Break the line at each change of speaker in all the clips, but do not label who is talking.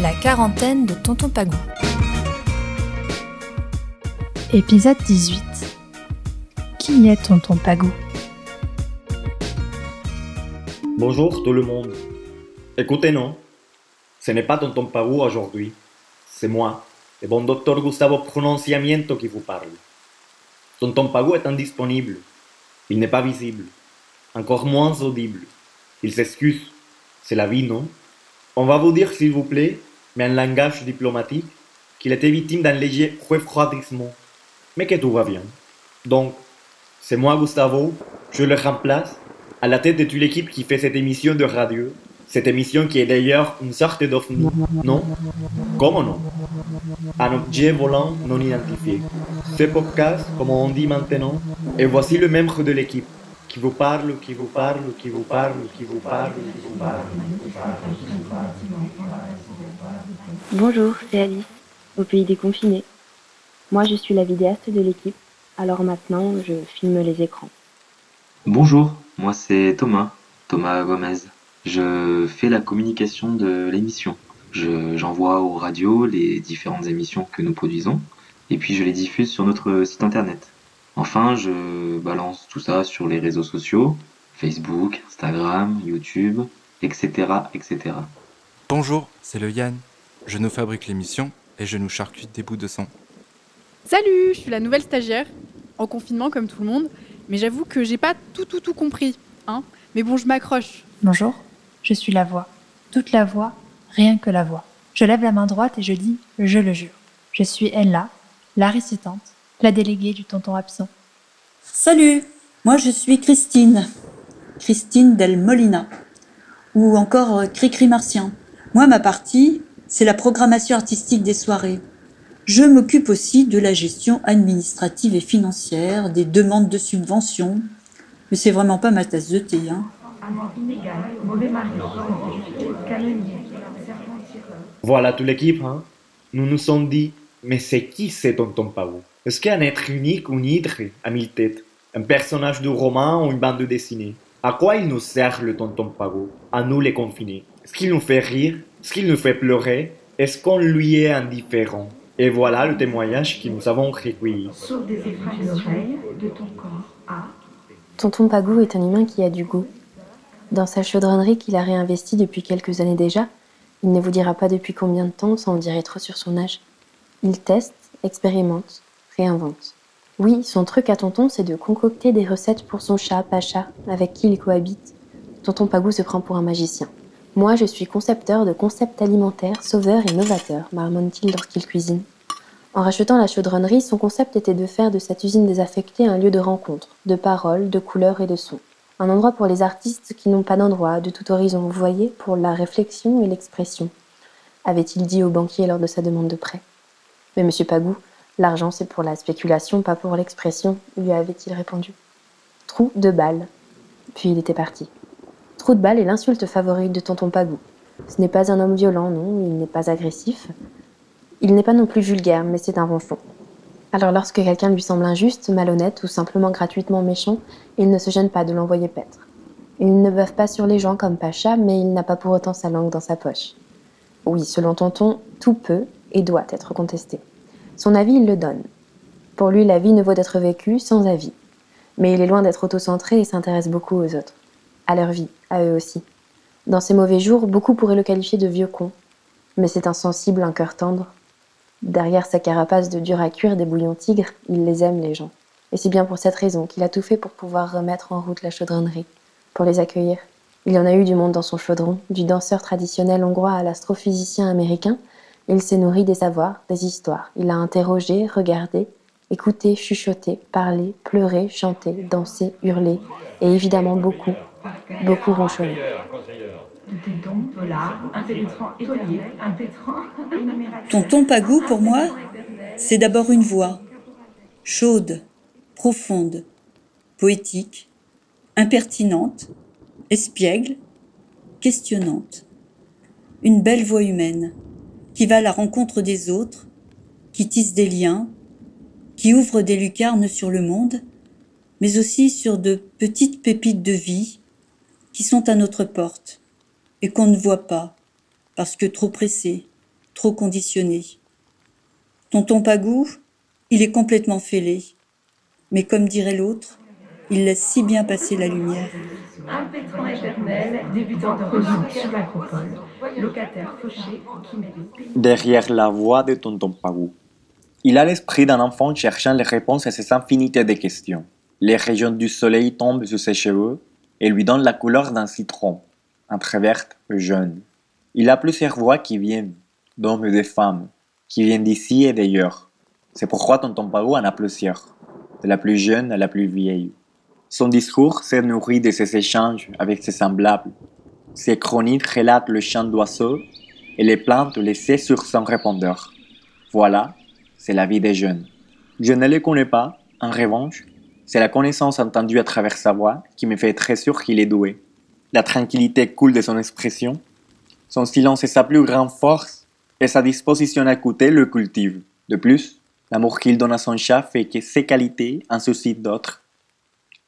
La quarantaine de Tonton Pagou.
Épisode 18. Qui est Tonton Pagou?
Bonjour tout le monde. Écoutez, non, ce n'est pas Tonton Pagou aujourd'hui, c'est moi, le bon docteur Gustavo Pronunciamiento qui vous parle. Tonton Pagou est indisponible, il n'est pas visible, encore moins audible. Il s'excuse, c'est la vie, non? On va vous dire, s'il vous plaît, mais en langage diplomatique, qu'il était victime d'un léger refroidissement, mais que tout va bien. Donc, c'est moi, Gustavo, je le remplace à la tête de toute l'équipe qui fait cette émission de radio. Cette émission qui est d'ailleurs une sorte d'ovni, non? Comment non? Un objet volant non identifié. Ce podcast, comme on dit maintenant, et voici le membre de l'équipe qui vous parle.
Bonjour, c'est Alice, au pays des confinés. Moi, je suis la vidéaste de l'équipe, alors maintenant, je filme les écrans.
Bonjour, moi c'est Thomas Gomez. Je fais la communication de l'émission. J'envoie aux radios les différentes émissions que nous produisons et puis je les diffuse sur notre site internet. Enfin, je balance tout ça sur les réseaux sociaux, Facebook, Instagram, YouTube, etc., etc.
Bonjour, c'est le Yann. Je nous fabrique l'émission et je nous charcute des bouts de son.
Salut, je suis la nouvelle stagiaire, en confinement comme tout le monde, mais j'avoue que j'ai pas tout compris, hein. Mais bon, je m'accroche.
Bonjour, je suis la voix. Toute la voix, rien que la voix. Je lève la main droite et je dis « je le jure ». Je suis Ella, la récitante, la déléguée du tonton absent.
Salut, moi je suis Christine Del Molina, ou encore Cricri Martien. Moi, ma partie, c'est la programmation artistique des soirées. Je m'occupe aussi de la gestion administrative et financière, des demandes de subventions. Mais c'est vraiment pas ma tasse de thé, hein.
Voilà toute l'équipe, hein. Nous nous sommes dit, mais c'est qui c'est Tonton Pagou? Est-ce qu'un être unique ou une hydre à mille têtes? Un personnage de roman ou une bande dessinée? À quoi il nous sert le Tonton Pagou? À nous les confinés? Est-ce qu'il nous fait rire? Est-ce qu'il nous fait pleurer? Est-ce qu'on lui est indifférent? Et voilà le témoignage que nous avons recueilli.
Tonton Pagou est un humain qui a du goût. Dans sa chaudronnerie qu'il a réinvestie depuis quelques années déjà, il ne vous dira pas depuis combien de temps, sans en dire trop sur son âge. Il teste, expérimente, réinvente. Oui, son truc à Tonton, c'est de concocter des recettes pour son chat, Pacha, avec qui il cohabite. Tonton Pagou se prend pour un magicien. Moi, je suis concepteur de concepts alimentaires, sauveur et novateur, marmonne-t-il lorsqu'il cuisine. En rachetant la chaudronnerie, son concept était de faire de cette usine désaffectée un lieu de rencontre, de paroles, de couleurs et de sons. Un endroit pour les artistes qui n'ont pas d'endroit, de tout horizon, vous voyez, pour la réflexion et l'expression, avait-il dit au banquier lors de sa demande de prêt. Mais monsieur Pagou, l'argent c'est pour la spéculation, pas pour l'expression, lui avait-il répondu. Trou de balle. Puis il était parti. Trou de balle est l'insulte favorite de Tonton Pagou. Ce n'est pas un homme violent, non, il n'est pas agressif. Il n'est pas non plus vulgaire, mais c'est un ronchon. Alors lorsque quelqu'un lui semble injuste, malhonnête ou simplement gratuitement méchant, il ne se gêne pas de l'envoyer paître. Il ne baffe pas sur les gens comme Pacha, mais il n'a pas pour autant sa langue dans sa poche. Oui, selon Tonton, tout peut et doit être contesté. Son avis, il le donne. Pour lui, la vie ne vaut d'être vécue sans avis. Mais il est loin d'être autocentré et s'intéresse beaucoup aux autres. À leur vie, à eux aussi. Dans ses mauvais jours, beaucoup pourraient le qualifier de vieux con. Mais c'est un sensible, un cœur tendre. Derrière sa carapace de dur à cuire des bouillons tigres, il les aime, les gens. Et c'est bien pour cette raison qu'il a tout fait pour pouvoir remettre en route la chaudronnerie, pour les accueillir. Il y en a eu du monde dans son chaudron, du danseur traditionnel hongrois à l'astrophysicien américain. Il s'est nourri des savoirs, des histoires. Il a interrogé, regardé, écouté, chuchoté, parlé, pleuré, chanté, dansé, hurlé, et évidemment beaucoup ronchonné.
Tonton Pagou, pour moi, c'est d'abord une voix. Chaude, profonde, poétique, impertinente, espiègle, questionnante. Une belle voix humaine, qui va à la rencontre des autres, qui tisse des liens, qui ouvre des lucarnes sur le monde, mais aussi sur de petites pépites de vie qui sont à notre porte et qu'on ne voit pas parce que trop pressés, trop conditionné. Tonton Pagou, il est complètement fêlé. Mais comme dirait l'autre, il laisse si bien passer la lumière.
Impétrant éternel, débutant de rejoindre sur l'acropole, locataire fauché qui mérite.
Derrière la voix de tonton Pagou, il a l'esprit d'un enfant cherchant les réponses à ces infinités de questions. Les rayons du soleil tombent sur ses cheveux et lui donnent la couleur d'un citron, entre verte et jaune. Il a plusieurs voix qui viennent, d'hommes et de femmes, qui viennent d'ici et d'ailleurs. C'est pourquoi tonton Pagou en a plusieurs, de la plus jeune à la plus vieille. Son discours s'est nourri de ses échanges avec ses semblables. Ses chroniques relatent le chant d'oiseaux et les plaintes laissées sur son répondeur. Voilà, c'est la vie des jeunes. Je ne les connais pas, en revanche, c'est la connaissance entendue à travers sa voix qui me fait très sûr qu'il est doué. La tranquillité coule de son expression, son silence est sa plus grande force et sa disposition à écouter le cultive. De plus, l'amour qu'il donne à son chat fait que ses qualités en suscitent d'autres.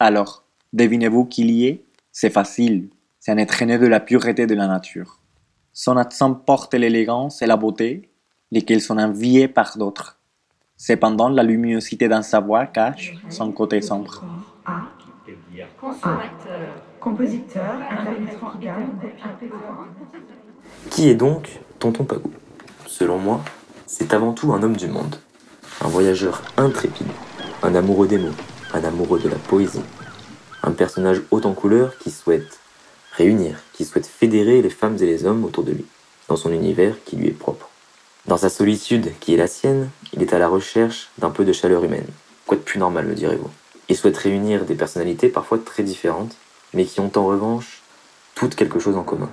Alors, devinez-vous qu'il y est? C'est facile, c'est un être né de la pureté de la nature. Son accent porte l'élégance et la beauté, lesquelles sont enviées par d'autres. Cependant, la luminosité dans sa voix cache son côté sombre.
Compositeur, interprétant,
Qui est donc tonton Pagou? Selon moi, c'est avant tout un homme du monde, un voyageur intrépide, un amoureux des mots, un amoureux de la poésie, un personnage haut en couleur qui souhaite réunir, qui souhaite fédérer les femmes et les hommes autour de lui, dans son univers qui lui est propre. Dans sa solitude qui est la sienne, il est à la recherche d'un peu de chaleur humaine. Quoi de plus normal, me direz-vous? Il souhaite réunir des personnalités parfois très différentes, mais qui ont en revanche toutes quelque chose en commun.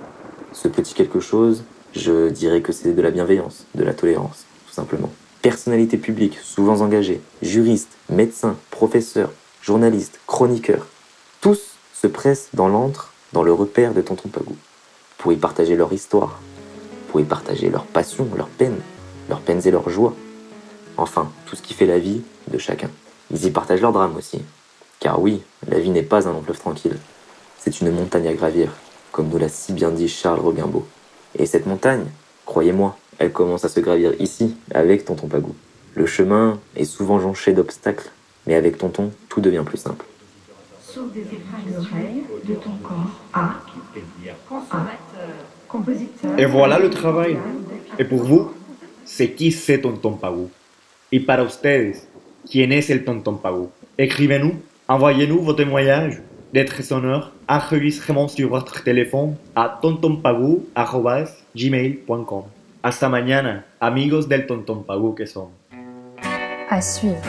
Ce petit quelque chose, je dirais que c'est de la bienveillance, de la tolérance, tout simplement. Personnalités publiques, souvent engagées, juristes, médecins, professeurs, journalistes, chroniqueurs, tous se pressent dans l'antre, dans le repère de tonton Pagou, pour y partager leur histoire, pour y partager leurs passions, leurs peines et leurs joies. Enfin, tout ce qui fait la vie de chacun. Ils y partagent leurs drames aussi. Car oui, la vie n'est pas un long fleuve tranquille. C'est une montagne à gravir, comme nous l'a si bien dit Charles Roguimbaud. Et cette montagne, croyez-moi, elle commence à se gravir ici, avec tonton Pagou. Le chemin est souvent jonché d'obstacles, mais avec tonton, tout devient plus simple.
Sauf des effraies d'oreilles de ton corps à compositeur.
Et voilà le travail. Et pour vous, c'est qui c'est tonton Pagou? Y para ustedes, ¿quién es el tonton Pagou? Écrivez-nous, envoyez-nous vos témoignages, d'être sonores, enregistrements sur votre téléphone à tontonpagou@gmail.com. Hasta mañana, amigos del tonton Pagou que son.
À suivre.